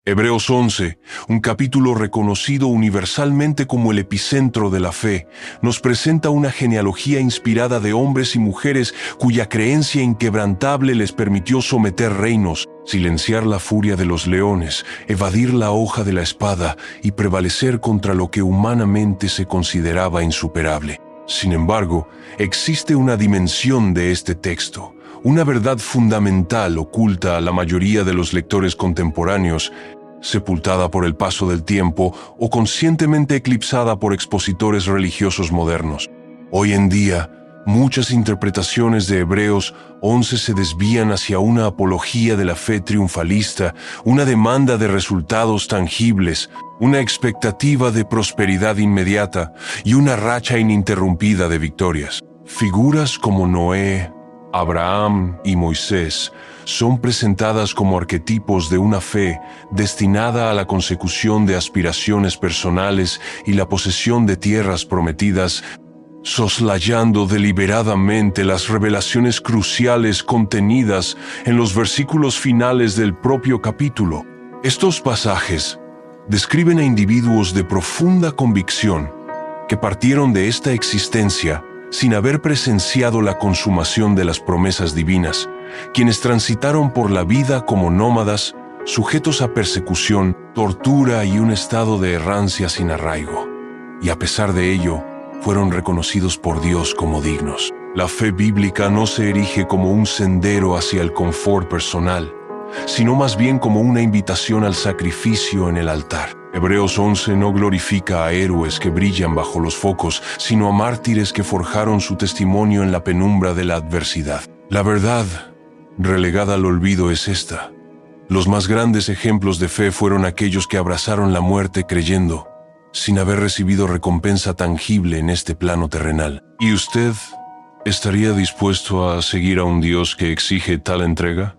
Hebreos 11, un capítulo reconocido universalmente como el epicentro de la fe, nos presenta una genealogía inspirada de hombres y mujeres cuya creencia inquebrantable les permitió someter reinos, silenciar la furia de los leones, evadir la hoja de la espada y prevalecer contra lo que humanamente se consideraba insuperable. Sin embargo, existe una dimensión de este texto, una verdad fundamental oculta a la mayoría de los lectores contemporáneos, sepultada por el paso del tiempo o conscientemente eclipsada por expositores religiosos modernos. Hoy en día, muchas interpretaciones de Hebreos 11 se desvían hacia una apología de la fe triunfalista, una demanda de resultados tangibles, una expectativa de prosperidad inmediata y una racha ininterrumpida de victorias. Figuras como Noé, Abraham y Moisés son presentadas como arquetipos de una fe destinada a la consecución de aspiraciones personales y la posesión de tierras prometidas, soslayando deliberadamente las revelaciones cruciales contenidas en los versículos finales del propio capítulo. Estos pasajes describen a individuos de profunda convicción que partieron de esta existencia sin haber presenciado la consumación de las promesas divinas, quienes transitaron por la vida como nómadas, sujetos a persecución, tortura y un estado de errancia sin arraigo. Y a pesar de ello, fueron reconocidos por Dios como dignos. La fe bíblica no se erige como un sendero hacia el confort personal, sino más bien como una invitación al sacrificio en el altar. Hebreos 11 no glorifica a héroes que brillan bajo los focos, sino a mártires que forjaron su testimonio en la penumbra de la adversidad. La verdad, relegada al olvido, es esta: los más grandes ejemplos de fe fueron aquellos que abrazaron la muerte creyendo, sin haber recibido recompensa tangible en este plano terrenal. ¿Y usted estaría dispuesto a seguir a un Dios que exige tal entrega?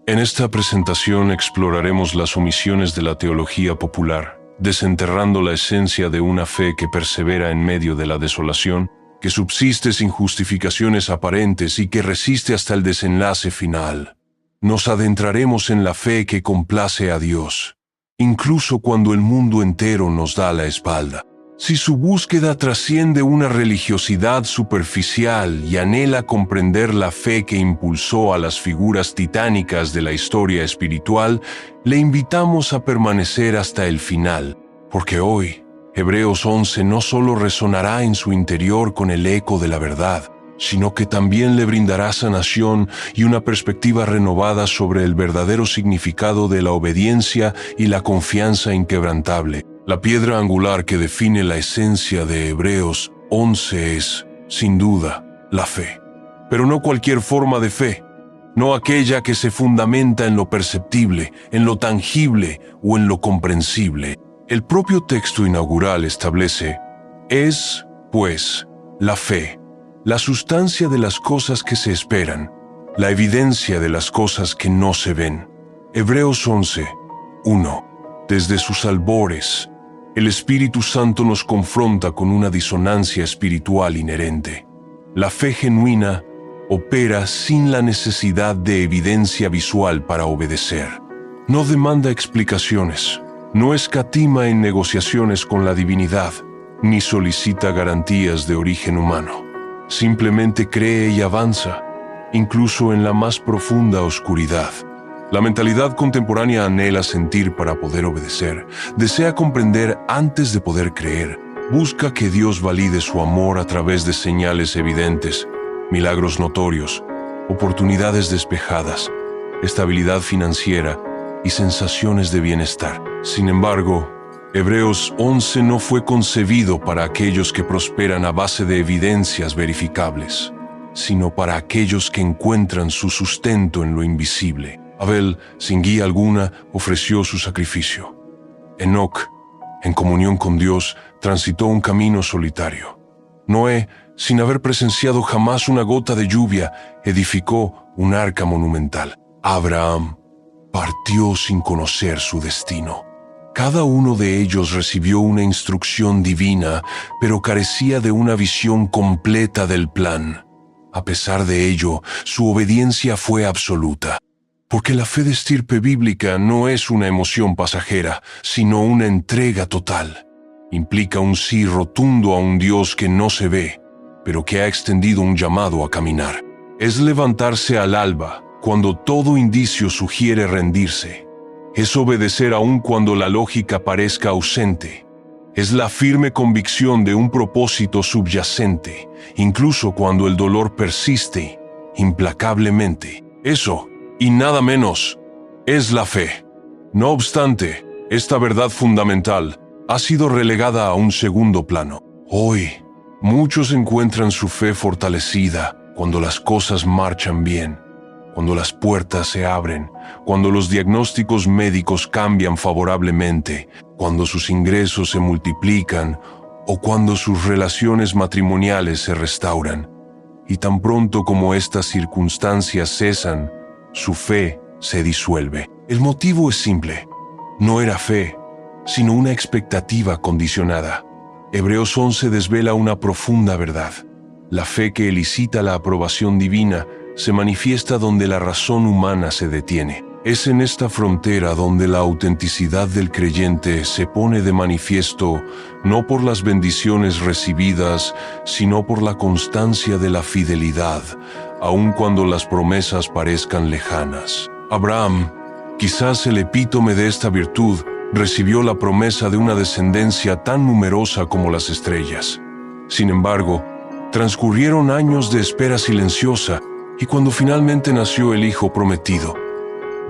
En esta presentación exploraremos las omisiones de la teología popular, desenterrando la esencia de una fe que persevera en medio de la desolación, que subsiste sin justificaciones aparentes y que resiste hasta el desenlace final. Nos adentraremos en la fe que complace a Dios, incluso cuando el mundo entero nos da la espalda. Si su búsqueda trasciende una religiosidad superficial y anhela comprender la fe que impulsó a las figuras titánicas de la historia espiritual, le invitamos a permanecer hasta el final, porque hoy, Hebreos 11 no solo resonará en su interior con el eco de la verdad, sino que también le brindará sanación y una perspectiva renovada sobre el verdadero significado de la obediencia y la confianza inquebrantable. La piedra angular que define la esencia de Hebreos 11 es, sin duda, la fe. Pero no cualquier forma de fe, no aquella que se fundamenta en lo perceptible, en lo tangible o en lo comprensible. El propio texto inaugural establece: es, pues, la fe, la sustancia de las cosas que se esperan, la evidencia de las cosas que no se ven. Hebreos 11, 1. Desde sus albores, el Espíritu Santo nos confronta con una disonancia espiritual inherente. La fe genuina opera sin la necesidad de evidencia visual para obedecer. No demanda explicaciones, no escatima en negociaciones con la divinidad, ni solicita garantías de origen humano. Simplemente cree y avanza, incluso en la más profunda oscuridad. La mentalidad contemporánea anhela sentir para poder obedecer, desea comprender antes de poder creer, busca que Dios valide su amor a través de señales evidentes, milagros notorios, oportunidades despejadas, estabilidad financiera y sensaciones de bienestar. Sin embargo, Hebreos 11 no fue concebido para aquellos que prosperan a base de evidencias verificables, sino para aquellos que encuentran su sustento en lo invisible. Abel, sin guía alguna, ofreció su sacrificio. Enoc, en comunión con Dios, transitó un camino solitario. Noé, sin haber presenciado jamás una gota de lluvia, edificó un arca monumental. Abraham partió sin conocer su destino. Cada uno de ellos recibió una instrucción divina, pero carecía de una visión completa del plan. A pesar de ello, su obediencia fue absoluta. Porque la fe de estirpe bíblica no es una emoción pasajera, sino una entrega total. Implica un sí rotundo a un Dios que no se ve, pero que ha extendido un llamado a caminar. Es levantarse al alba, cuando todo indicio sugiere rendirse. Es obedecer aun cuando la lógica parezca ausente. Es la firme convicción de un propósito subyacente, incluso cuando el dolor persiste implacablemente. Eso, y nada menos, es la fe. No obstante, esta verdad fundamental ha sido relegada a un segundo plano. Hoy, muchos encuentran su fe fortalecida cuando las cosas marchan bien, cuando las puertas se abren, cuando los diagnósticos médicos cambian favorablemente, cuando sus ingresos se multiplican o cuando sus relaciones matrimoniales se restauran. Y tan pronto como estas circunstancias cesan, su fe se disuelve. El motivo es simple. No era fe, sino una expectativa condicionada. Hebreos 11 desvela una profunda verdad. La fe que elicita la aprobación divina se manifiesta donde la razón humana se detiene. Es en esta frontera donde la autenticidad del creyente se pone de manifiesto no por las bendiciones recibidas, sino por la constancia de la fidelidad, aun cuando las promesas parezcan lejanas. Abraham, quizás el epítome de esta virtud, recibió la promesa de una descendencia tan numerosa como las estrellas. Sin embargo, transcurrieron años de espera silenciosa y cuando finalmente nació el hijo prometido,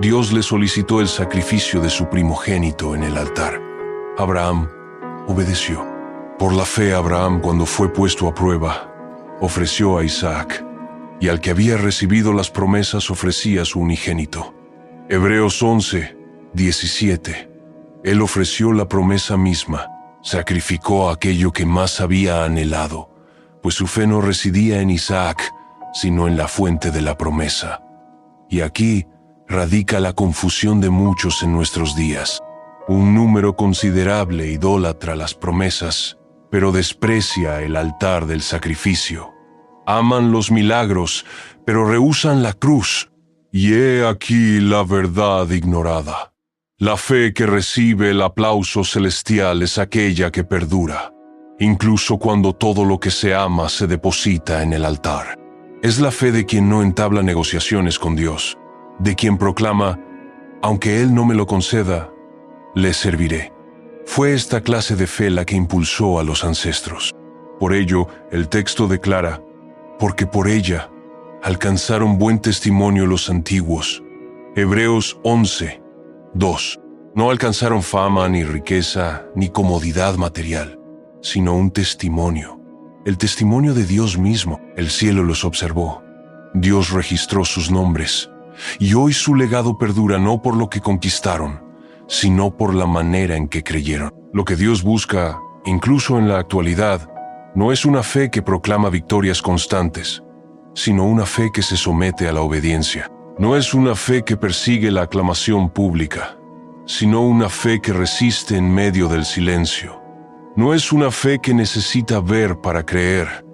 Dios le solicitó el sacrificio de su primogénito en el altar. Abraham obedeció. Por la fe, Abraham, cuando fue puesto a prueba, ofreció a Isaac, y al que había recibido las promesas ofrecía a su unigénito. Hebreos 11, 17. Él ofreció la promesa misma, sacrificó aquello que más había anhelado, pues su fe no residía en Isaac, sino en la fuente de la promesa. Y aquí radica la confusión de muchos en nuestros días. Un número considerable idolatra las promesas, pero desprecia el altar del sacrificio. Aman los milagros, pero rehúsan la cruz. Y he aquí la verdad ignorada. La fe que recibe el aplauso celestial es aquella que perdura, incluso cuando todo lo que se ama se deposita en el altar. Es la fe de quien no entabla negociaciones con Dios, de quien proclama, aunque Él no me lo conceda, le serviré. Fue esta clase de fe la que impulsó a los ancestros. Por ello, el texto declara, porque por ella alcanzaron buen testimonio los antiguos. Hebreos 11, 2. No alcanzaron fama, ni riqueza, ni comodidad material, sino un testimonio. El testimonio de Dios mismo. El cielo los observó. Dios registró sus nombres. Y hoy su legado perdura no por lo que conquistaron, sino por la manera en que creyeron. Lo que Dios busca, incluso en la actualidad, no es una fe que proclama victorias constantes, sino una fe que se somete a la obediencia. No es una fe que persigue la aclamación pública, sino una fe que resiste en medio del silencio. No es una fe que necesita ver para creer,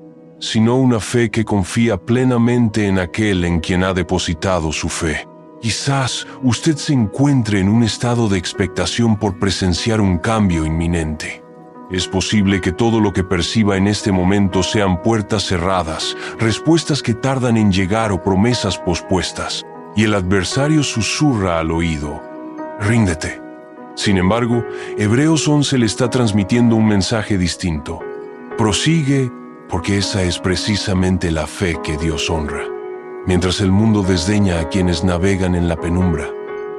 sino una fe que confía plenamente en aquel en quien ha depositado su fe. Quizás usted se encuentre en un estado de expectación por presenciar un cambio inminente. Es posible que todo lo que perciba en este momento sean puertas cerradas, respuestas que tardan en llegar o promesas pospuestas, y el adversario susurra al oído, «Ríndete». Sin embargo, Hebreos 11 le está transmitiendo un mensaje distinto. Prosigue, porque esa es precisamente la fe que Dios honra. Mientras el mundo desdeña a quienes navegan en la penumbra,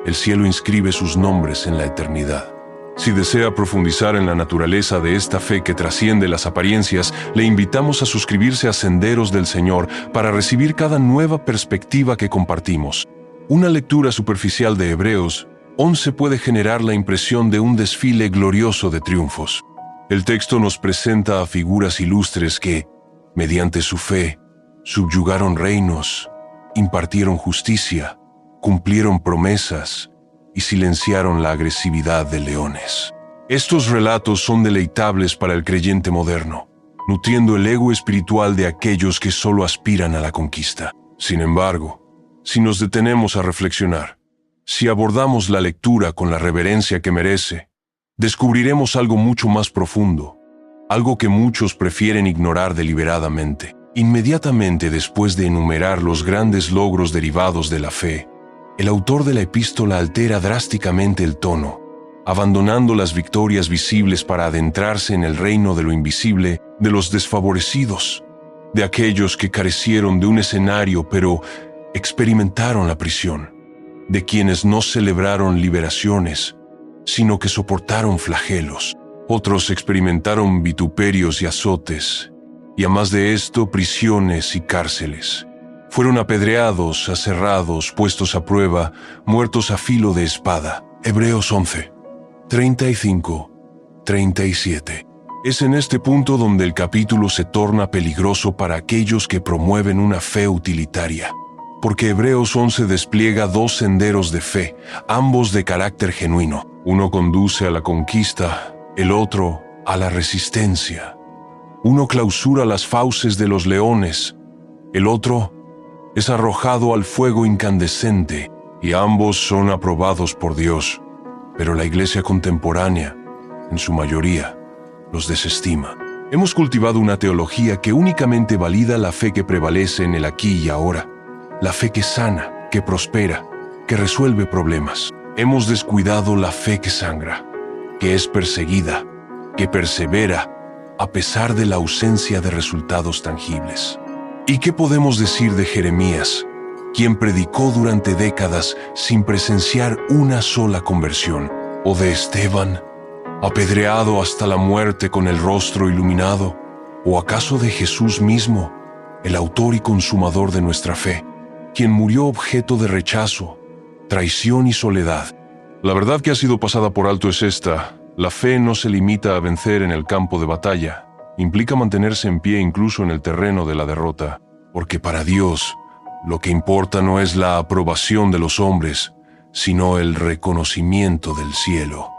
el cielo inscribe sus nombres en la eternidad. Si desea profundizar en la naturaleza de esta fe que trasciende las apariencias, le invitamos a suscribirse a Senderos del Señor para recibir cada nueva perspectiva que compartimos. Una lectura superficial de Hebreos 11 puede generar la impresión de un desfile glorioso de triunfos. El texto nos presenta a figuras ilustres que, mediante su fe, subyugaron reinos, impartieron justicia, cumplieron promesas y silenciaron la agresividad de leones. Estos relatos son deleitables para el creyente moderno, nutriendo el ego espiritual de aquellos que solo aspiran a la conquista. Sin embargo, si nos detenemos a reflexionar, Si abordamos la lectura con la reverencia que merece, descubriremos algo mucho más profundo, algo que muchos prefieren ignorar deliberadamente. Inmediatamente después de enumerar los grandes logros derivados de la fe, el autor de la epístola altera drásticamente el tono, abandonando las victorias visibles para adentrarse en el reino de lo invisible, de los desfavorecidos, de aquellos que carecieron de un escenario pero experimentaron la prisión, de quienes no celebraron liberaciones, sino que soportaron flagelos. Otros experimentaron vituperios y azotes, y a más de esto, prisiones y cárceles. Fueron apedreados, aserrados, puestos a prueba, muertos a filo de espada. Hebreos 11, 35, 37. Es en este punto donde el capítulo se torna peligroso para aquellos que promueven una fe utilitaria, porque Hebreos 11 despliega dos senderos de fe, ambos de carácter genuino. Uno conduce a la conquista, el otro a la resistencia. Uno clausura las fauces de los leones, el otro es arrojado al fuego incandescente, y ambos son aprobados por Dios. Pero la iglesia contemporánea, en su mayoría, los desestima. Hemos cultivado una teología que únicamente valida la fe que prevalece en el aquí y ahora, la fe que sana, que prospera, que resuelve problemas. Hemos descuidado la fe que sangra, que es perseguida, que persevera, a pesar de la ausencia de resultados tangibles. ¿Y qué podemos decir de Jeremías, quien predicó durante décadas sin presenciar una sola conversión? ¿O de Esteban, apedreado hasta la muerte con el rostro iluminado? ¿O acaso de Jesús mismo, el autor y consumador de nuestra fe, quien murió objeto de rechazo, traición y soledad? La verdad que ha sido pasada por alto es esta: la fe no se limita a vencer en el campo de batalla, implica mantenerse en pie incluso en el terreno de la derrota, porque para Dios lo que importa no es la aprobación de los hombres, sino el reconocimiento del cielo.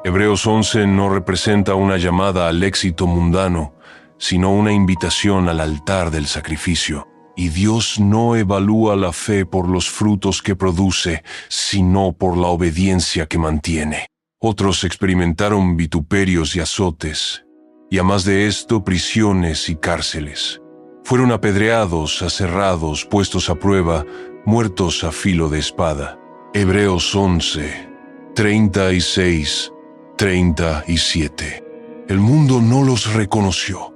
Hebreos 11 no representa una llamada al éxito mundano, sino una invitación al altar del sacrificio. Y Dios no evalúa la fe por los frutos que produce, sino por la obediencia que mantiene. Otros experimentaron vituperios y azotes, y a más de esto, prisiones y cárceles. Fueron apedreados, aserrados, puestos a prueba, muertos a filo de espada. Hebreos 11, 36, 37. El mundo no los reconoció.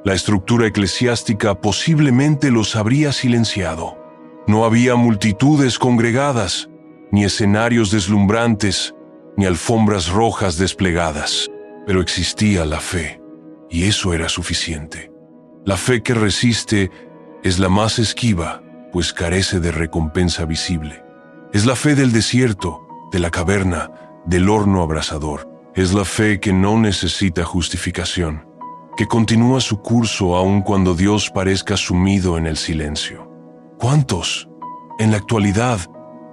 La estructura eclesiástica posiblemente los habría silenciado. No había multitudes congregadas, ni escenarios deslumbrantes, ni alfombras rojas desplegadas. Pero existía la fe, y eso era suficiente. La fe que resiste es la más esquiva, pues carece de recompensa visible. Es la fe del desierto, de la caverna, del horno abrasador. Es la fe que no necesita justificación, que continúa su curso aun cuando Dios parezca sumido en el silencio. ¿Cuántos, en la actualidad,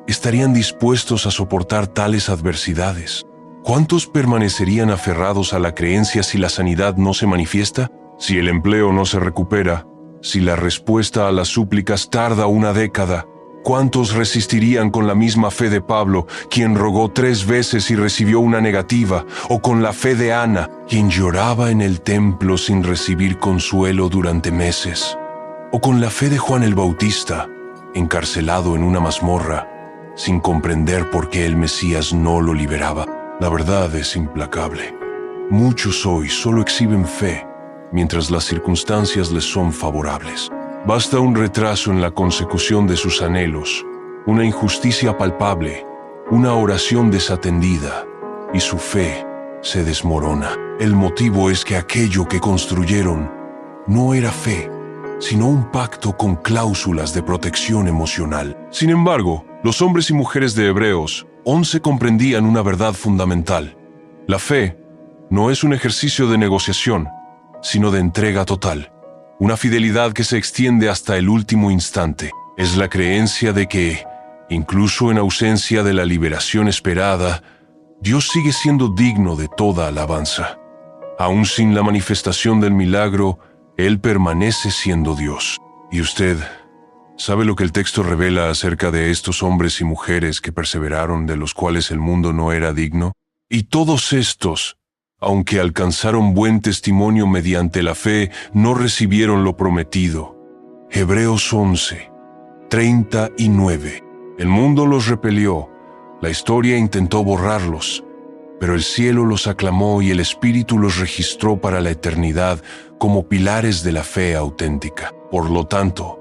estarían dispuestos a soportar tales adversidades? ¿Cuántos permanecerían aferrados a la creencia si la sanidad no se manifiesta? Si el empleo no se recupera, si la respuesta a las súplicas tarda una década, ¿cuántos resistirían con la misma fe de Pablo, quien rogó 3 veces y recibió una negativa? ¿O con la fe de Ana, quien lloraba en el templo sin recibir consuelo durante meses? ¿O con la fe de Juan el Bautista, encarcelado en una mazmorra, sin comprender por qué el Mesías no lo liberaba? La verdad es implacable. Muchos hoy solo exhiben fe, mientras las circunstancias les son favorables. Basta un retraso en la consecución de sus anhelos, una injusticia palpable, una oración desatendida, y su fe se desmorona. El motivo es que aquello que construyeron no era fe, sino un pacto con cláusulas de protección emocional. Sin embargo, los hombres y mujeres de Hebreos 11 comprendían una verdad fundamental. La fe no es un ejercicio de negociación, sino de entrega total. Una fidelidad que se extiende hasta el último instante. Es la creencia de que, incluso en ausencia de la liberación esperada, Dios sigue siendo digno de toda alabanza. Aún sin la manifestación del milagro, Él permanece siendo Dios. ¿Y usted ¿Sabe lo que el texto revela acerca de estos hombres y mujeres que perseveraron, de los cuales el mundo no era digno? Y todos estos, aunque alcanzaron buen testimonio mediante la fe, no recibieron lo prometido. Hebreos 11, 39. El mundo los repelió, la historia intentó borrarlos, pero el cielo los aclamó y el Espíritu los registró para la eternidad como pilares de la fe auténtica. Por lo tanto,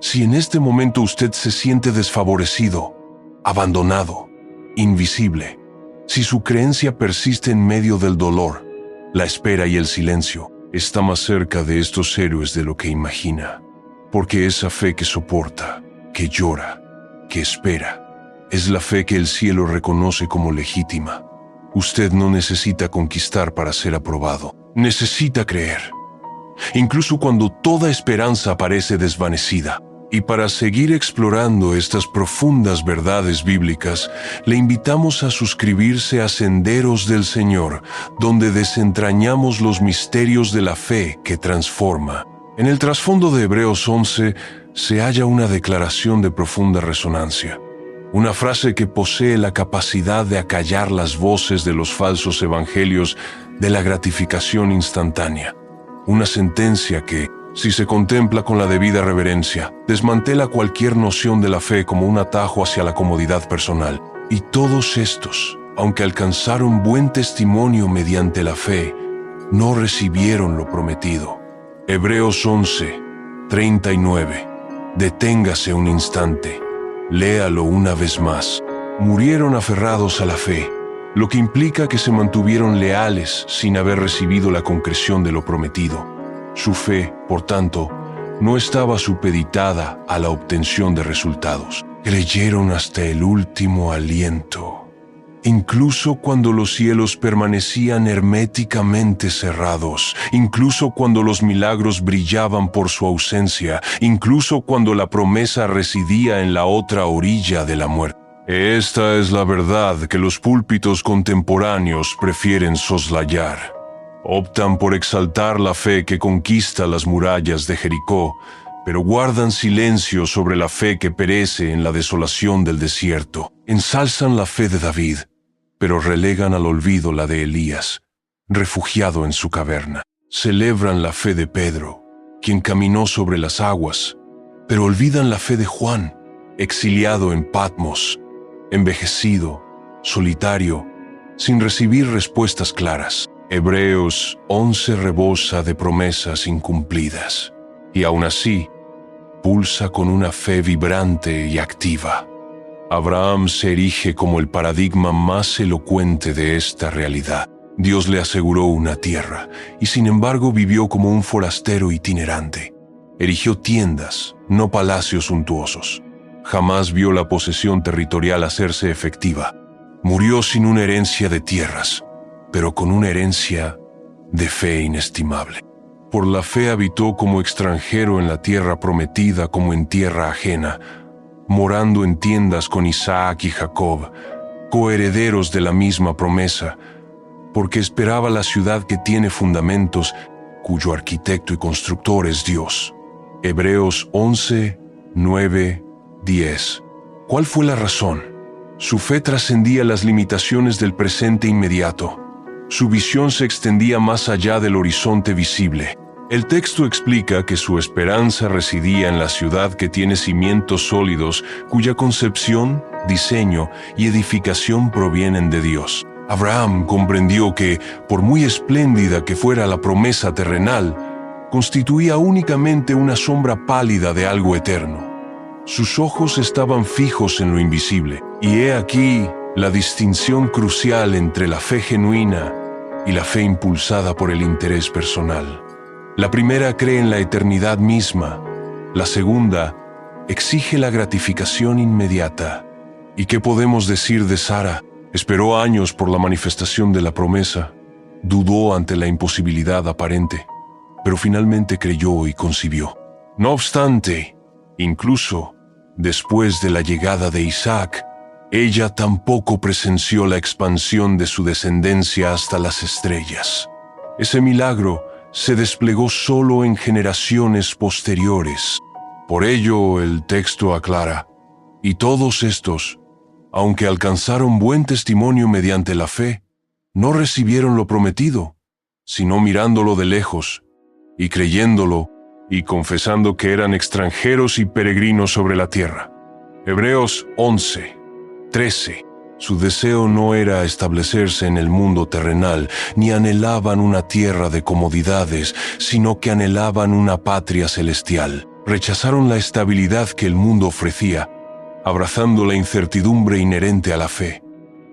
si en este momento usted se siente desfavorecido, abandonado, invisible, si su creencia persiste en medio del dolor, la espera y el silencio, está más cerca de estos héroes de lo que imagina, porque esa fe que soporta, que llora, que espera, es la fe que el cielo reconoce como legítima. Usted no necesita conquistar para ser aprobado, necesita creer, incluso cuando toda esperanza parece desvanecida. Y para seguir explorando estas profundas verdades bíblicas, le invitamos a suscribirse a Senderos del Señor, donde desentrañamos los misterios de la fe que transforma. En el trasfondo de Hebreos 11 se halla una declaración de profunda resonancia, una frase que posee la capacidad de acallar las voces de los falsos evangelios de la gratificación instantánea, una sentencia que, si se contempla con la debida reverencia, desmantela cualquier noción de la fe como un atajo hacia la comodidad personal. Y todos estos, aunque alcanzaron buen testimonio mediante la fe, no recibieron lo prometido. Hebreos 11, 39. Deténgase un instante. Léalo una vez más. Murieron aferrados a la fe, lo que implica que se mantuvieron leales sin haber recibido la concreción de lo prometido. Su fe, por tanto, no estaba supeditada a la obtención de resultados. Creyeron hasta el último aliento, incluso cuando los cielos permanecían herméticamente cerrados, incluso cuando los milagros brillaban por su ausencia, incluso cuando la promesa residía en la otra orilla de la muerte. Esta es la verdad que los púlpitos contemporáneos prefieren soslayar. Optan por exaltar la fe que conquista las murallas de Jericó, pero guardan silencio sobre la fe que perece en la desolación del desierto. Ensalzan la fe de David, pero relegan al olvido la de Elías, refugiado en su caverna. Celebran la fe de Pedro, quien caminó sobre las aguas, pero olvidan la fe de Juan, exiliado en Patmos, envejecido, solitario, sin recibir respuestas claras. Hebreos 11 rebosa de promesas incumplidas, y aún así, pulsa con una fe vibrante y activa. Abraham se erige como el paradigma más elocuente de esta realidad. Dios le aseguró una tierra, y sin embargo vivió como un forastero itinerante. Erigió tiendas, no palacios suntuosos. Jamás vio la posesión territorial hacerse efectiva. Murió sin una herencia de tierras, pero con una herencia de fe inestimable. Por la fe habitó como extranjero en la tierra prometida como en tierra ajena, morando en tiendas con Isaac y Jacob, coherederos de la misma promesa, porque esperaba la ciudad que tiene fundamentos, cuyo arquitecto y constructor es Dios. Hebreos 11, 9, 10. ¿Cuál fue la razón? Su fe trascendía las limitaciones del presente inmediato. Su visión se extendía más allá del horizonte visible. El texto explica que su esperanza residía en la ciudad que tiene cimientos sólidos, cuya concepción, diseño y edificación provienen de Dios. Abraham comprendió que, por muy espléndida que fuera la promesa terrenal, constituía únicamente una sombra pálida de algo eterno. Sus ojos estaban fijos en lo invisible, y he aquí la distinción crucial entre la fe genuina y la fe impulsada por el interés personal. La primera cree en la eternidad misma, la segunda exige la gratificación inmediata. ¿Y qué podemos decir de Sara? Esperó años por la manifestación de la promesa, dudó ante la imposibilidad aparente, pero finalmente creyó y concibió. No obstante, incluso después de la llegada de Isaac, ella tampoco presenció la expansión de su descendencia hasta las estrellas. Ese milagro se desplegó solo en generaciones posteriores. Por ello, el texto aclara: y todos estos, aunque alcanzaron buen testimonio mediante la fe, no recibieron lo prometido, sino mirándolo de lejos, y creyéndolo, y confesando que eran extranjeros y peregrinos sobre la tierra. Hebreos 11:13. Su deseo no era establecerse en el mundo terrenal, ni anhelaban una tierra de comodidades, sino que anhelaban una patria celestial. Rechazaron la estabilidad que el mundo ofrecía, abrazando la incertidumbre inherente a la fe,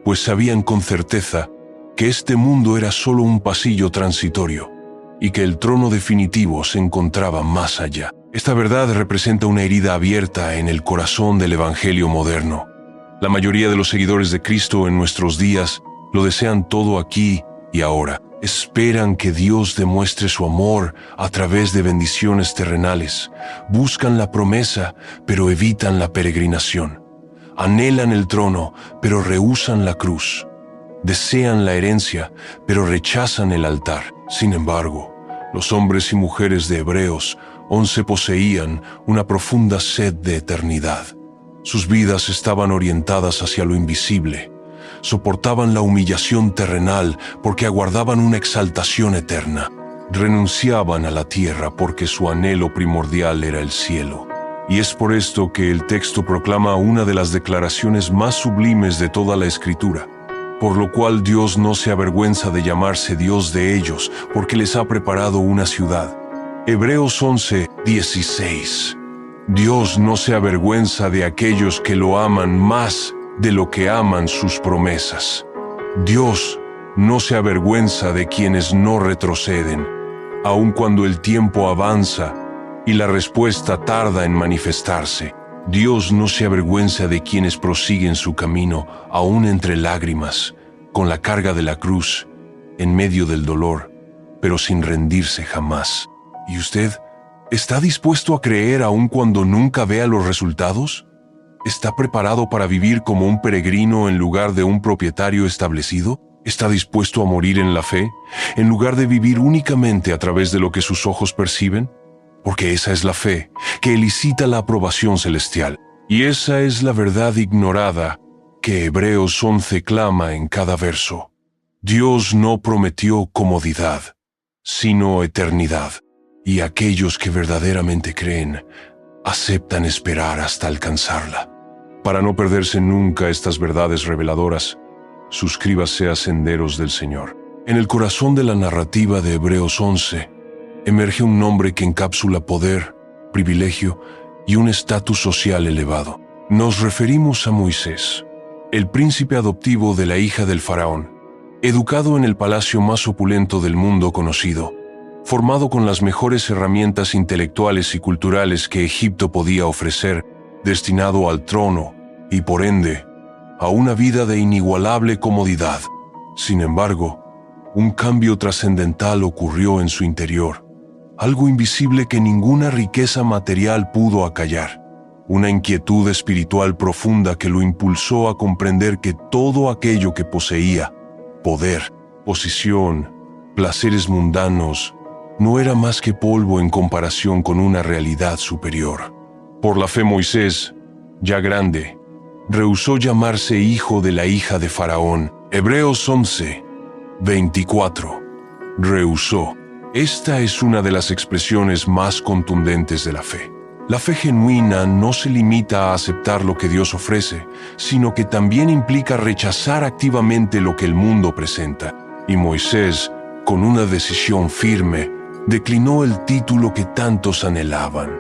pues sabían con certeza que este mundo era solo un pasillo transitorio y que el trono definitivo se encontraba más allá. Esta verdad representa una herida abierta en el corazón del Evangelio moderno. La mayoría de los seguidores de Cristo en nuestros días lo desean todo aquí y ahora. Esperan que Dios demuestre su amor a través de bendiciones terrenales. Buscan la promesa, pero evitan la peregrinación. Anhelan el trono, pero rehúsan la cruz. Desean la herencia, pero rechazan el altar. Sin embargo, los hombres y mujeres de Hebreos 11 poseían una profunda sed de eternidad. Sus vidas estaban orientadas hacia lo invisible. Soportaban la humillación terrenal porque aguardaban una exaltación eterna. Renunciaban a la tierra porque su anhelo primordial era el cielo. Y es por esto que el texto proclama una de las declaraciones más sublimes de toda la Escritura, por lo cual Dios no se avergüenza de llamarse Dios de ellos, porque les ha preparado una ciudad. Hebreos 11:16. Dios no se avergüenza de aquellos que lo aman más de lo que aman sus promesas. Dios no se avergüenza de quienes no retroceden, aun cuando el tiempo avanza y la respuesta tarda en manifestarse. Dios no se avergüenza de quienes prosiguen su camino, aún entre lágrimas, con la carga de la cruz, en medio del dolor, pero sin rendirse jamás. ¿Y usted está dispuesto a creer aun cuando nunca vea los resultados? ¿Está preparado para vivir como un peregrino en lugar de un propietario establecido? ¿Está dispuesto a morir en la fe, en lugar de vivir únicamente a través de lo que sus ojos perciben? Porque esa es la fe, que elicita la aprobación celestial. Y esa es la verdad ignorada que Hebreos 11 clama en cada verso. Dios no prometió comodidad, sino eternidad. Y aquellos que verdaderamente creen, aceptan esperar hasta alcanzarla. Para no perderse nunca estas verdades reveladoras, suscríbase a Senderos del Señor. En el corazón de la narrativa de Hebreos 11, emerge un nombre que encapsula poder, privilegio y un estatus social elevado. Nos referimos a Moisés, el príncipe adoptivo de la hija del faraón, educado en el palacio más opulento del mundo conocido, formado con las mejores herramientas intelectuales y culturales que Egipto podía ofrecer, destinado al trono y, por ende, a una vida de inigualable comodidad. Sin embargo, un cambio trascendental ocurrió en su interior, algo invisible que ninguna riqueza material pudo acallar, una inquietud espiritual profunda que lo impulsó a comprender que todo aquello que poseía, poder, posición, placeres mundanos, no era más que polvo en comparación con una realidad superior. Por la fe Moisés, ya grande, rehusó llamarse hijo de la hija de Faraón. Hebreos 11:24. Rehusó. Esta es una de las expresiones más contundentes de la fe. La fe genuina no se limita a aceptar lo que Dios ofrece, sino que también implica rechazar activamente lo que el mundo presenta. Y Moisés, con una decisión firme, declinó el título que tantos anhelaban.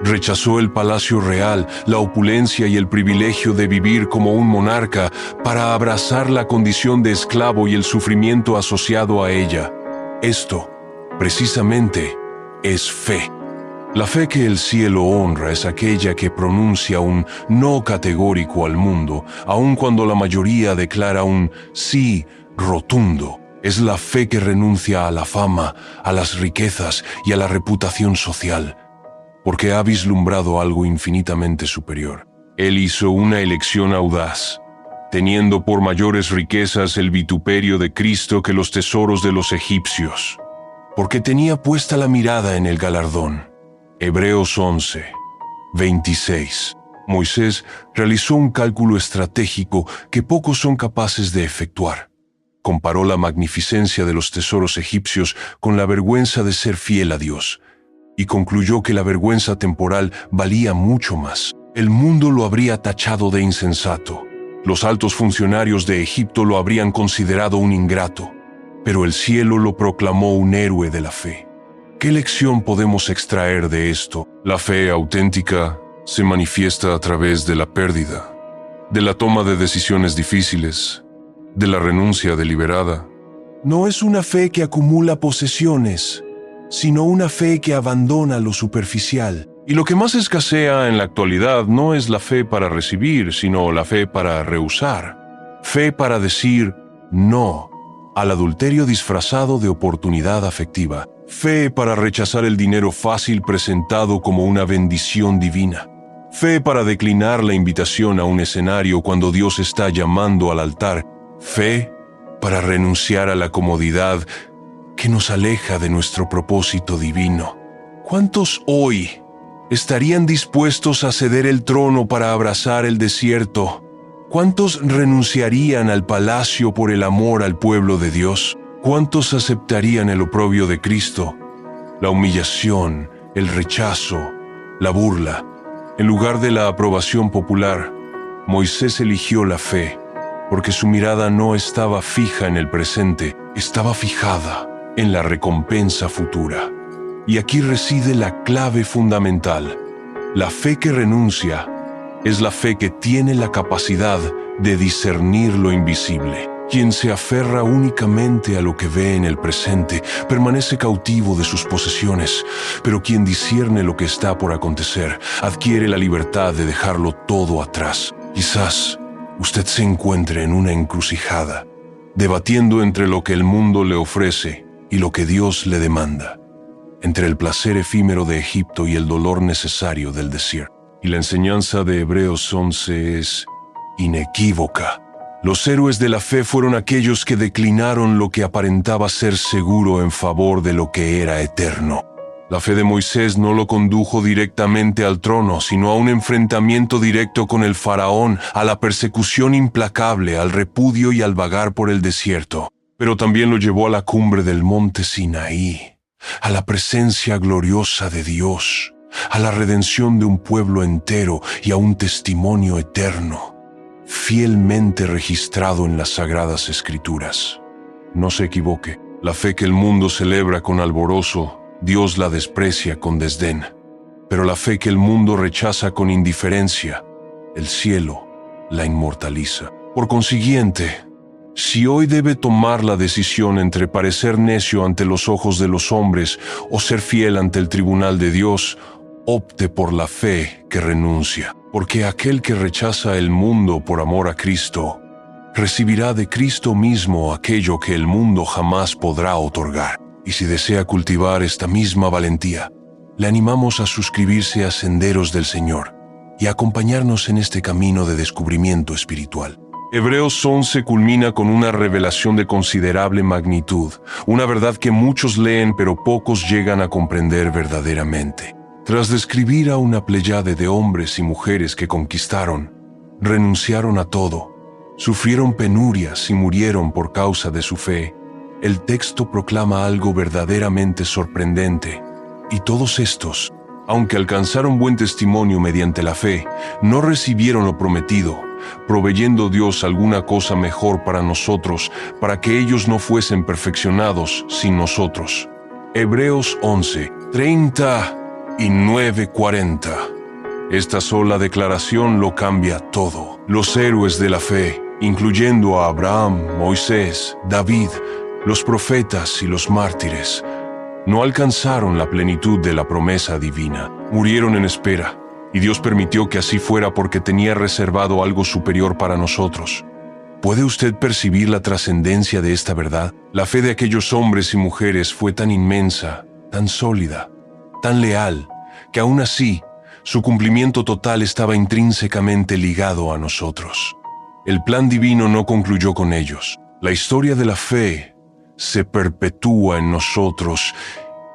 Rechazó el palacio real, la opulencia y el privilegio de vivir como un monarca para abrazar la condición de esclavo y el sufrimiento asociado a ella. Esto, precisamente, es fe. La fe que el cielo honra es aquella que pronuncia un no categórico al mundo, aun cuando la mayoría declara un sí rotundo. Es la fe que renuncia a la fama, a las riquezas y a la reputación social, porque ha vislumbrado algo infinitamente superior. Él hizo una elección audaz, teniendo por mayores riquezas el vituperio de Cristo que los tesoros de los egipcios, porque tenía puesta la mirada en el galardón. Hebreos 26. Moisés realizó un cálculo estratégico que pocos son capaces de efectuar. Comparó la magnificencia de los tesoros egipcios con la vergüenza de ser fiel a Dios, y concluyó que la vergüenza temporal valía mucho más. El mundo lo habría tachado de insensato. Los altos funcionarios de Egipto lo habrían considerado un ingrato, pero el cielo lo proclamó un héroe de la fe. ¿Qué lección podemos extraer de esto? La fe auténtica se manifiesta a través de la pérdida, de la toma de decisiones difíciles, de la renuncia deliberada. No es una fe que acumula posesiones, sino una fe que abandona lo superficial. Y lo que más escasea en la actualidad no es la fe para recibir, sino la fe para rehusar. Fe para decir no al adulterio disfrazado de oportunidad afectiva. Fe para rechazar el dinero fácil presentado como una bendición divina. Fe para declinar la invitación a un escenario cuando Dios está llamando al altar. Fe para renunciar a la comodidad que nos aleja de nuestro propósito divino. ¿Cuántos hoy estarían dispuestos a ceder el trono para abrazar el desierto? ¿Cuántos renunciarían al palacio por el amor al pueblo de Dios? ¿Cuántos aceptarían el oprobio de Cristo, la humillación, el rechazo, la burla? En lugar de la aprobación popular, Moisés eligió la fe, porque su mirada no estaba fija en el presente, estaba fijada en la recompensa futura. Y aquí reside la clave fundamental. La fe que renuncia es la fe que tiene la capacidad de discernir lo invisible. Quien se aferra únicamente a lo que ve en el presente permanece cautivo de sus posesiones, pero quien discierne lo que está por acontecer adquiere la libertad de dejarlo todo atrás. Quizás usted se encuentre en una encrucijada, debatiendo entre lo que el mundo le ofrece y lo que Dios le demanda, entre el placer efímero de Egipto y el dolor necesario del desierto. Y la enseñanza de Hebreos 11 es inequívoca. Los héroes de la fe fueron aquellos que declinaron lo que aparentaba ser seguro en favor de lo que era eterno. La fe de Moisés no lo condujo directamente al trono, sino a un enfrentamiento directo con el faraón, a la persecución implacable, al repudio y al vagar por el desierto. Pero también lo llevó a la cumbre del monte Sinaí, a la presencia gloriosa de Dios, a la redención de un pueblo entero y a un testimonio eterno, fielmente registrado en las Sagradas Escrituras. No se equivoque, la fe que el mundo celebra con alborozo, Dios la desprecia con desdén. Pero la fe que el mundo rechaza con indiferencia, el cielo la inmortaliza. Por consiguiente, si hoy debe tomar la decisión entre parecer necio ante los ojos de los hombres o ser fiel ante el tribunal de Dios, opte por la fe que renuncia, porque aquel que rechaza el mundo por amor a Cristo, recibirá de Cristo mismo aquello que el mundo jamás podrá otorgar. Y si desea cultivar esta misma valentía, le animamos a suscribirse a Senderos del Señor y a acompañarnos en este camino de descubrimiento espiritual. Hebreos 11 culmina con una revelación de considerable magnitud, una verdad que muchos leen pero pocos llegan a comprender verdaderamente. Tras describir a una pléyade de hombres y mujeres que conquistaron, renunciaron a todo, sufrieron penurias y murieron por causa de su fe, el texto proclama algo verdaderamente sorprendente. Y todos estos, aunque alcanzaron buen testimonio mediante la fe, no recibieron lo prometido, proveyendo Dios alguna cosa mejor para nosotros, para que ellos no fuesen perfeccionados sin nosotros. Hebreos 11, 39-40. Esta sola declaración lo cambia todo. Los héroes de la fe, incluyendo a Abraham, Moisés, David, los profetas y los mártires, no alcanzaron la plenitud de la promesa divina. Murieron en espera, y Dios permitió que así fuera porque tenía reservado algo superior para nosotros. ¿Puede usted percibir la trascendencia de esta verdad? La fe de aquellos hombres y mujeres fue tan inmensa, tan sólida, tan leal, que aún así, su cumplimiento total estaba intrínsecamente ligado a nosotros. El plan divino no concluyó con ellos. La historia de la fe se perpetúa en nosotros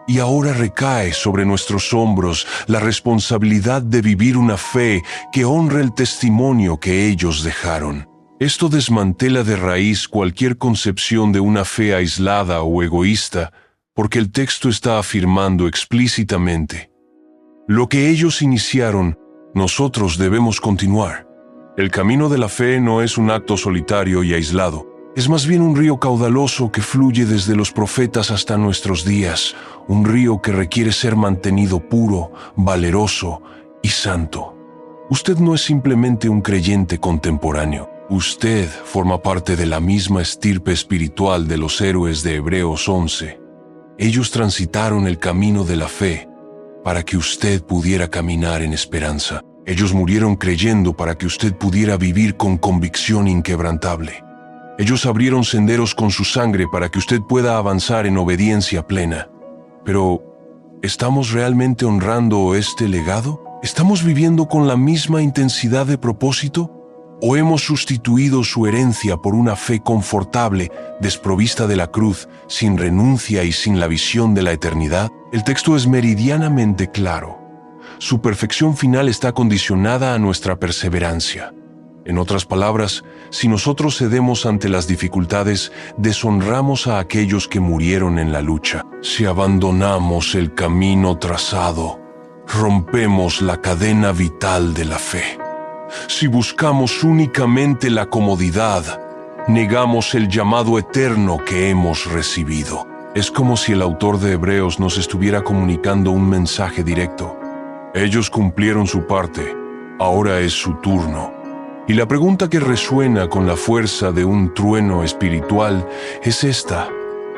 Y ahora recae sobre nuestros hombros la responsabilidad de vivir una fe que honre el testimonio que ellos dejaron. Esto desmantela de raíz cualquier concepción de una fe aislada o egoísta, porque el texto está afirmando explícitamente: lo que ellos iniciaron, nosotros debemos continuar. El camino de la fe no es un acto solitario y aislado. Es más bien un río caudaloso que fluye desde los profetas hasta nuestros días, un río que requiere ser mantenido puro, valeroso y santo. Usted no es simplemente un creyente contemporáneo. Usted forma parte de la misma estirpe espiritual de los héroes de Hebreos 11. Ellos transitaron el camino de la fe para que usted pudiera caminar en esperanza. Ellos murieron creyendo para que usted pudiera vivir con convicción inquebrantable. Ellos abrieron senderos con su sangre para que usted pueda avanzar en obediencia plena. Pero, ¿estamos realmente honrando este legado? ¿Estamos viviendo con la misma intensidad de propósito? ¿O hemos sustituido su herencia por una fe confortable, desprovista de la cruz, sin renuncia y sin la visión de la eternidad? El texto es meridianamente claro. Su perfección final está condicionada a nuestra perseverancia. En otras palabras, si nosotros cedemos ante las dificultades, deshonramos a aquellos que murieron en la lucha. Si abandonamos el camino trazado, rompemos la cadena vital de la fe. Si buscamos únicamente la comodidad, negamos el llamado eterno que hemos recibido. Es como si el autor de Hebreos nos estuviera comunicando un mensaje directo. Ellos cumplieron su parte, ahora es su turno. Y la pregunta que resuena con la fuerza de un trueno espiritual es esta: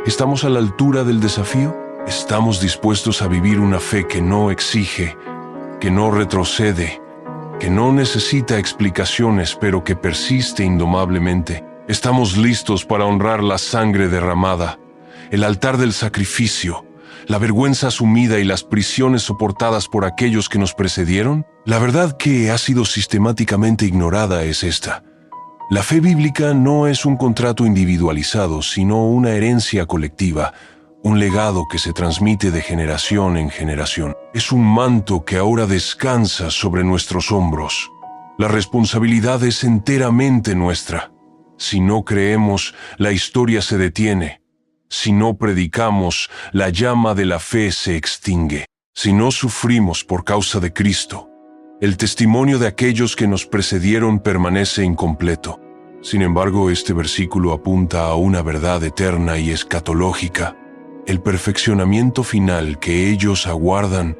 ¿estamos a la altura del desafío? ¿Estamos dispuestos a vivir una fe que no exige, que no retrocede, que no necesita explicaciones pero que persiste indomablemente? ¿Estamos listos para honrar la sangre derramada, el altar del sacrificio, la vergüenza asumida y las prisiones soportadas por aquellos que nos precedieron? La verdad que ha sido sistemáticamente ignorada es esta: la fe bíblica no es un contrato individualizado, sino una herencia colectiva, un legado que se transmite de generación en generación. Es un manto que ahora descansa sobre nuestros hombros. La responsabilidad es enteramente nuestra. Si no creemos, la historia se detiene. Si no predicamos, la llama de la fe se extingue. Si no sufrimos por causa de Cristo, el testimonio de aquellos que nos precedieron permanece incompleto. Sin embargo, este versículo apunta a una verdad eterna y escatológica. El perfeccionamiento final que ellos aguardan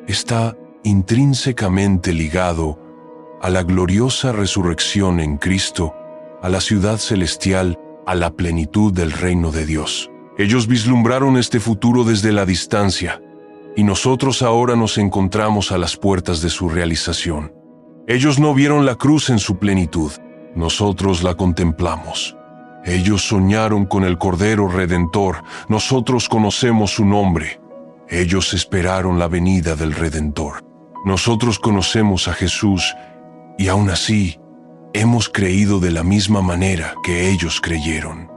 está intrínsecamente ligado a la gloriosa resurrección en Cristo, a la ciudad celestial, a la plenitud del reino de Dios. Ellos vislumbraron este futuro desde la distancia, y nosotros ahora nos encontramos a las puertas de su realización. Ellos no vieron la cruz en su plenitud, nosotros la contemplamos. Ellos soñaron con el Cordero Redentor, nosotros conocemos su nombre. Ellos esperaron la venida del Redentor. Nosotros conocemos a Jesús, y aún así, hemos creído de la misma manera que ellos creyeron.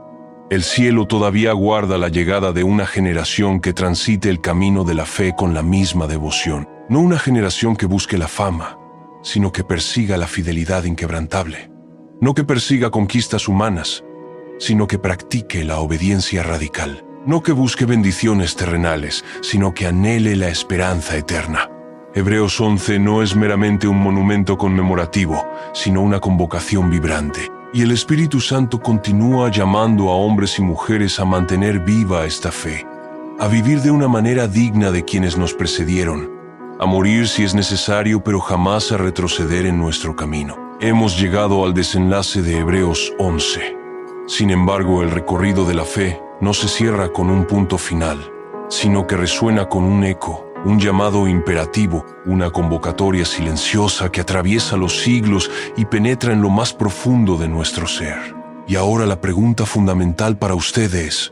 El cielo todavía aguarda la llegada de una generación que transite el camino de la fe con la misma devoción. No una generación que busque la fama, sino que persiga la fidelidad inquebrantable. No que persiga conquistas humanas, sino que practique la obediencia radical. No que busque bendiciones terrenales, sino que anhele la esperanza eterna. Hebreos 11 no es meramente un monumento conmemorativo, sino una convocación vibrante. Y el Espíritu Santo continúa llamando a hombres y mujeres a mantener viva esta fe, a vivir de una manera digna de quienes nos precedieron, a morir si es necesario, pero jamás a retroceder en nuestro camino. Hemos llegado al desenlace de Hebreos 11. Sin embargo, el recorrido de la fe no se cierra con un punto final, sino que resuena con un eco, un llamado imperativo, una convocatoria silenciosa que atraviesa los siglos y penetra en lo más profundo de nuestro ser. Y ahora la pregunta fundamental para usted es: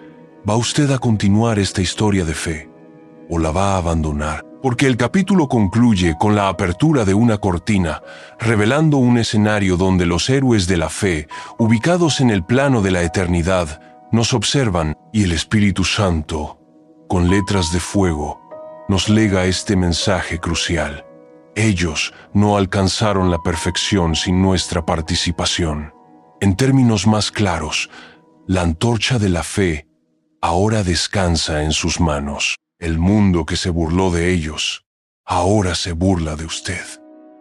¿va usted a continuar esta historia de fe o la va a abandonar? Porque el capítulo concluye con la apertura de una cortina, revelando un escenario donde los héroes de la fe, ubicados en el plano de la eternidad, nos observan y el Espíritu Santo con letras de fuego, nos lega este mensaje crucial. Ellos no alcanzaron la perfección sin nuestra participación. En términos más claros, la antorcha de la fe ahora descansa en sus manos. El mundo que se burló de ellos, ahora se burla de usted.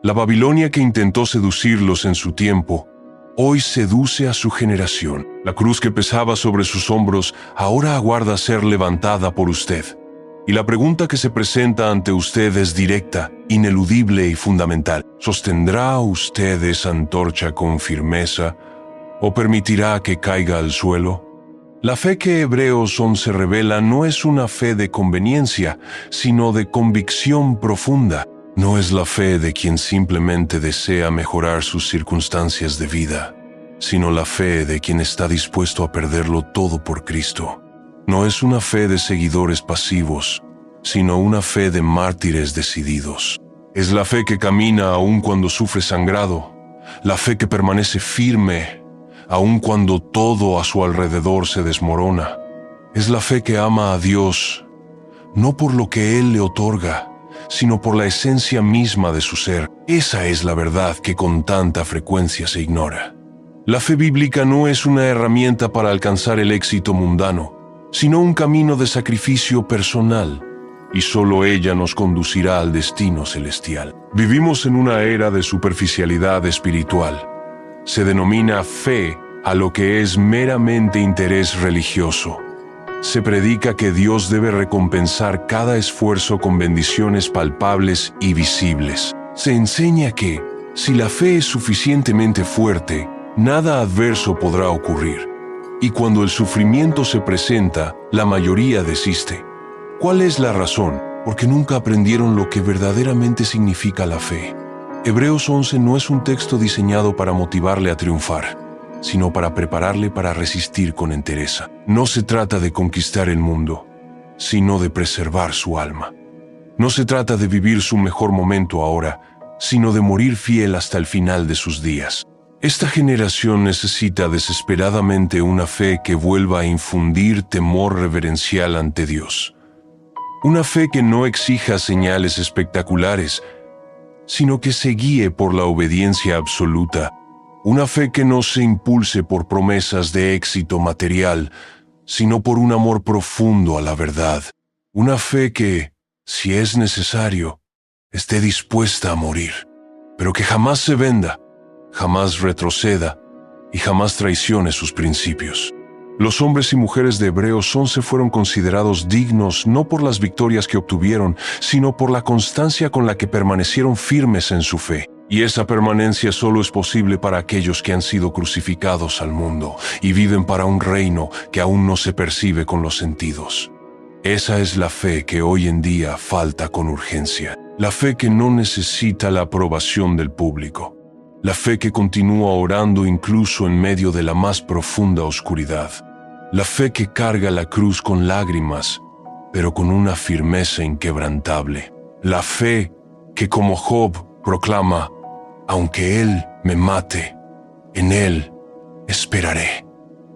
La Babilonia que intentó seducirlos en su tiempo, hoy seduce a su generación. La cruz que pesaba sobre sus hombros ahora aguarda ser levantada por usted. Y la pregunta que se presenta ante usted es directa, ineludible y fundamental. ¿Sostendrá usted esa antorcha con firmeza o permitirá que caiga al suelo? La fe que Hebreos 11 revela no es una fe de conveniencia, sino de convicción profunda. No es la fe de quien simplemente desea mejorar sus circunstancias de vida, sino la fe de quien está dispuesto a perderlo todo por Cristo. No es una fe de seguidores pasivos, sino una fe de mártires decididos. Es la fe que camina aun cuando sufre sangrado, la fe que permanece firme aun cuando todo a su alrededor se desmorona. Es la fe que ama a Dios, no por lo que Él le otorga, sino por la esencia misma de su ser. Esa es la verdad que con tanta frecuencia se ignora. La fe bíblica no es una herramienta para alcanzar el éxito mundano, sino un camino de sacrificio personal, y solo ella nos conducirá al destino celestial. Vivimos en una era de superficialidad espiritual. Se denomina fe a lo que es meramente interés religioso. Se predica que Dios debe recompensar cada esfuerzo con bendiciones palpables y visibles. Se enseña que, si la fe es suficientemente fuerte, nada adverso podrá ocurrir. Y cuando el sufrimiento se presenta, la mayoría desiste. ¿Cuál es la razón? Porque nunca aprendieron lo que verdaderamente significa la fe. Hebreos 11 no es un texto diseñado para motivarle a triunfar, sino para prepararle para resistir con entereza. No se trata de conquistar el mundo, sino de preservar su alma. No se trata de vivir su mejor momento ahora, sino de morir fiel hasta el final de sus días. Esta generación necesita desesperadamente una fe que vuelva a infundir temor reverencial ante Dios. Una fe que no exija señales espectaculares, sino que se guíe por la obediencia absoluta. Una fe que no se impulse por promesas de éxito material, sino por un amor profundo a la verdad. Una fe que, si es necesario, esté dispuesta a morir, pero que jamás se venda, jamás retroceda y jamás traicione sus principios. Los hombres y mujeres de Hebreos 11 fueron considerados dignos no por las victorias que obtuvieron, sino por la constancia con la que permanecieron firmes en su fe. Y esa permanencia solo es posible para aquellos que han sido crucificados al mundo y viven para un reino que aún no se percibe con los sentidos. Esa es la fe que hoy en día falta con urgencia. La fe que no necesita la aprobación del público. La fe que continúa orando incluso en medio de la más profunda oscuridad. La fe que carga la cruz con lágrimas, pero con una firmeza inquebrantable. La fe que, como Job, proclama: aunque Él me mate, en Él esperaré.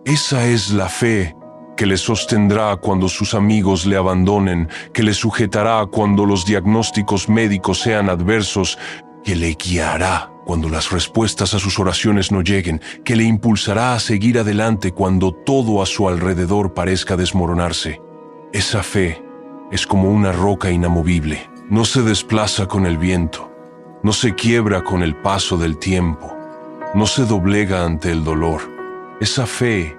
Esa es la fe que le sostendrá cuando sus amigos le abandonen, que le sujetará cuando los diagnósticos médicos sean adversos, que le guiará cuando las respuestas a sus oraciones no lleguen, que le impulsará a seguir adelante cuando todo a su alrededor parezca desmoronarse. Esa fe es como una roca inamovible. No se desplaza con el viento, no se quiebra con el paso del tiempo, no se doblega ante el dolor. Esa fe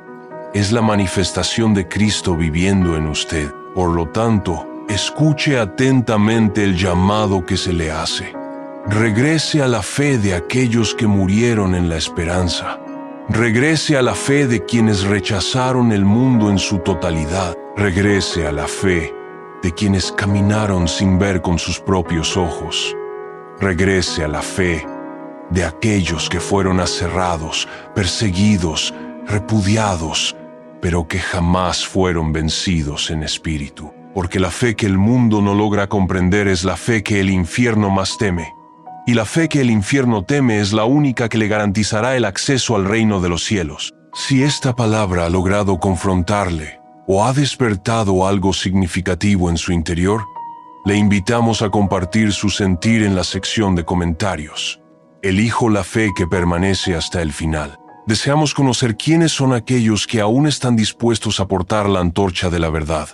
es la manifestación de Cristo viviendo en usted. Por lo tanto, escuche atentamente el llamado que se le hace. Regrese a la fe de aquellos que murieron en la esperanza. Regrese a la fe de quienes rechazaron el mundo en su totalidad. Regrese a la fe de quienes caminaron sin ver con sus propios ojos. Regrese a la fe de aquellos que fueron aserrados, perseguidos, repudiados, pero que jamás fueron vencidos en espíritu. Porque la fe que el mundo no logra comprender es la fe que el infierno más teme. Y la fe que el infierno teme es la única que le garantizará el acceso al reino de los cielos. Si esta palabra ha logrado confrontarle, ¿O ha despertado algo significativo en su interior? Le invitamos a compartir su sentir en la sección de comentarios. Elijo la fe que permanece hasta el final. Deseamos conocer quiénes son aquellos que aún están dispuestos a portar la antorcha de la verdad.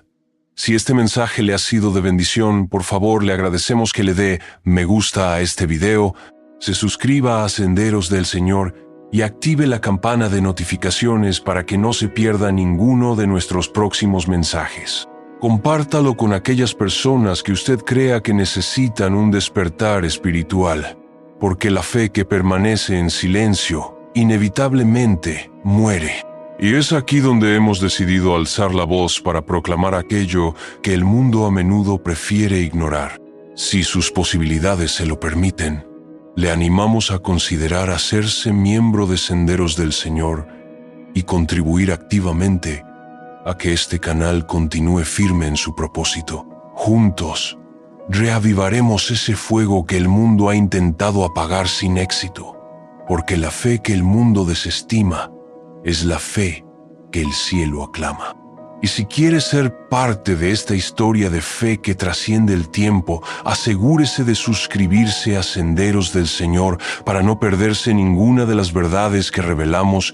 Si este mensaje le ha sido de bendición, por favor le agradecemos que le dé me gusta a este video, se suscriba a Senderos del Señor y active la campana de notificaciones para que no se pierda ninguno de nuestros próximos mensajes. Compártalo con aquellas personas que usted crea que necesitan un despertar espiritual, porque la fe que permanece en silencio inevitablemente muere. Y es aquí donde hemos decidido alzar la voz para proclamar aquello que el mundo a menudo prefiere ignorar. Si sus posibilidades se lo permiten, le animamos a considerar hacerse miembro de Senderos del Señor y contribuir activamente a que este canal continúe firme en su propósito. Juntos, reavivaremos ese fuego que el mundo ha intentado apagar sin éxito, porque la fe que el mundo desestima es la fe que el cielo aclama. Y si quiere ser parte de esta historia de fe que trasciende el tiempo, asegúrese de suscribirse a Senderos del Señor para no perderse ninguna de las verdades que revelamos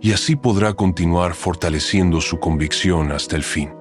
y así podrá continuar fortaleciendo su convicción hasta el fin.